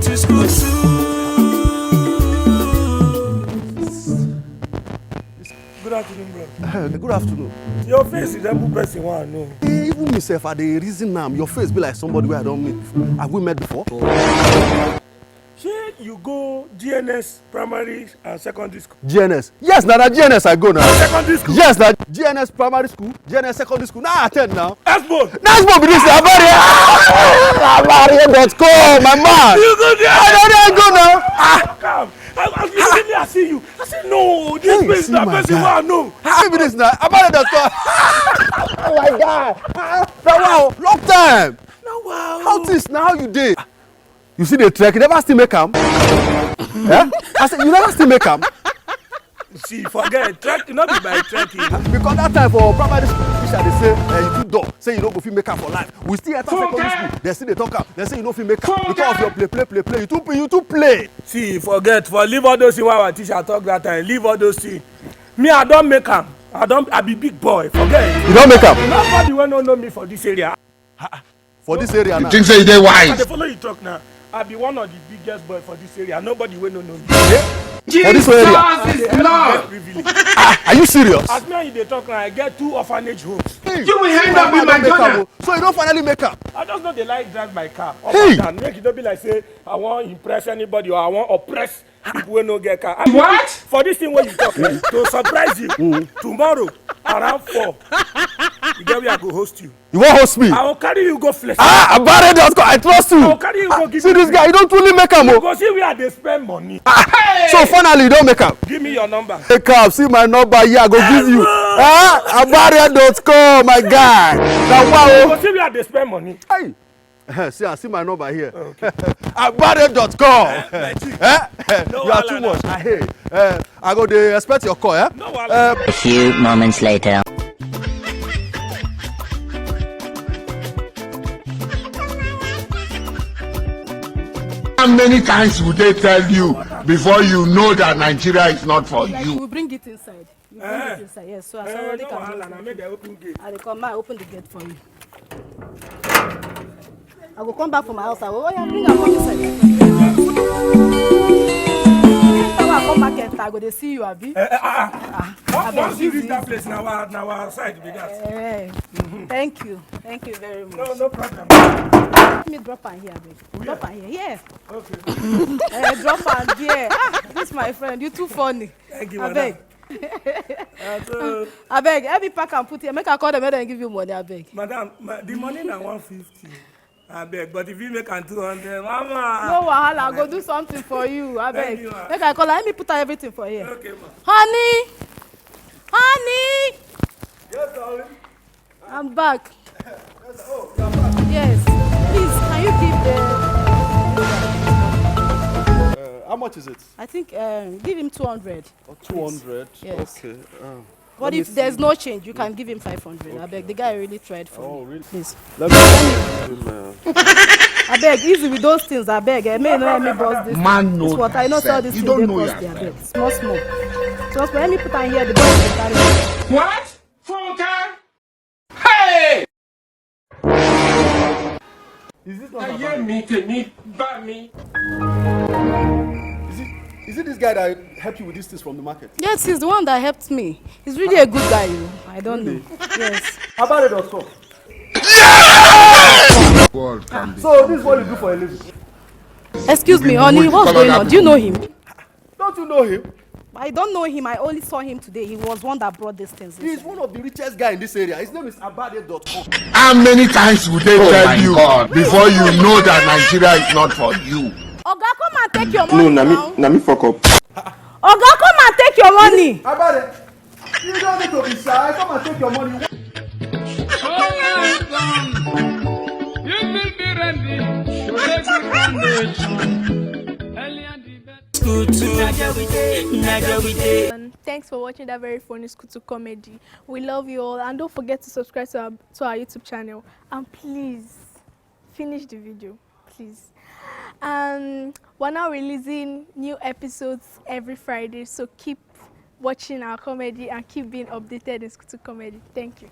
to school too. Good afternoon, bro. Good afternoon. Your face is that person one know. Even myself, at the reason now, your face be like somebody where I don't meet before. Have we met before? Shey you go GNS primary and secondary school? GNS. Yes, now that GNS I go now. Secondary school? Yes, that GNS primary school, GNS secondary school. Now I attend now. Xbone. Xbone be this Abarie. Abarie.com, my man. You go there. I go now. Come. You see me, I see you. I say no, this Hey, person, that person I know. How be this now? Abarie.com. Oh my God. Now wow, long time. Now wow. How this now? How you did? You see the trek, you never still make am. Yeah? I said, you never still make am. See, forget trek, not be by trekking. Because that time for primary school teacher they say you too dumb, say you don't go fit make am for life. We still enter secondary school, they still they talk am, they say you don't fit make am because of your play. You too play. See, forget, for leave all those things while our teacher talk that time, leave all those things. Me, I don't make am. I be big boy, forget. You don't make am? Nobody will not know me for this area. For this area now. You think say they I wise? dey follow you talk now. I be one of the biggest boy for this area. Nobody will not know me. For this area? Are you serious? As me and you dey talk now, I get 2 orphanage homes. Hey, You will end up in my daughter. so you don't finally make am? I just know they like drive my car up Hey! and down. Make it don't be like say I want impress anybody or I want oppress people wey no get car. What? For this thing wey you talk, to surprise you, tomorrow around 4, you get where I go host you. You won't host me? I will carry you go flex. Abarie.com, I trust you. I will carry you go give See me this guy, you don't truly make am. you go see where they spend money. So finally you don't make am. Give me your number. Make am, see my number here, I go give you. Abarie.com, my guy. Now You wow. go see where they spend money. Hey. See my number here. Okay. Abarie.com. You are too much. I hate. I go to expect your call. No wahala. A few moments later. How many times would they tell you before you know that Nigeria is not for Like you? you will bring it inside. You bring it inside, yes. So I already No can wahala, na make dem open gate. I will come back, open the gate for you. I will come back from my house. I will, oh yeah, bring am come inside. Anytime I come back, I go to see you, Abi. Once you reach that place, now our side be that. Thank you very much. No problem. Let me drop her here, babe. Drop her here, yeah. Okay. Drop her here. This my friend, you too funny. Thank you, I beg. I beg, help me pack and put here. Make I call them and give you money, I beg. Madam, the money na 150. I beg, but if you make am 200, mama. No wahala, I go do something for you. I beg. you, ma. Make I call her. Let me put her everything for here. Okay, ma. Honey! Yes, darling. I'm back. Oh, you're back. Yes. Please, can you give the... How much is it? I think, give him 200. 200. Yes. Okay. But if there's no change, you can give him 500. Okay. I beg. The guy really tried for Oh, me. really? Please. Let me I beg, easy with those things. I beg. I may not let me boss this. Man, This no. what I know. All these You things don't they know cost. I yourself. beg. Small. So let me put her here. The boy will carry it. What? Funke? Hey! Is this not I Abarie? hear me, me, by me. Is it this guy that helped you with these things from the market? Yes, he's the one that helped me. He's really a good guy. You know. I don't know. Yes. Abarie.com. So this is what you do for a living? Excuse me, honey. What's going on? Do you know him? Don't you know him? I don't know him. I only saw him today. He was one that brought these things. He's one of the richest guys in this area. His name is Abarie.com. How many times would they tell you before you know that Nigeria is not for you? Oga, come and take your money. No, na me fuck up. Oga, come and take your money. Abarie, you don't need to be shy. Come and take your money. Thanks for watching that very funny SCHOOL2 comedy. We love you all, and don't forget to subscribe to our YouTube channel. And please finish the video, please. We're now releasing new episodes every Friday, so keep watching our comedy and keep being updated in SCHOOL2 comedy. Thank you.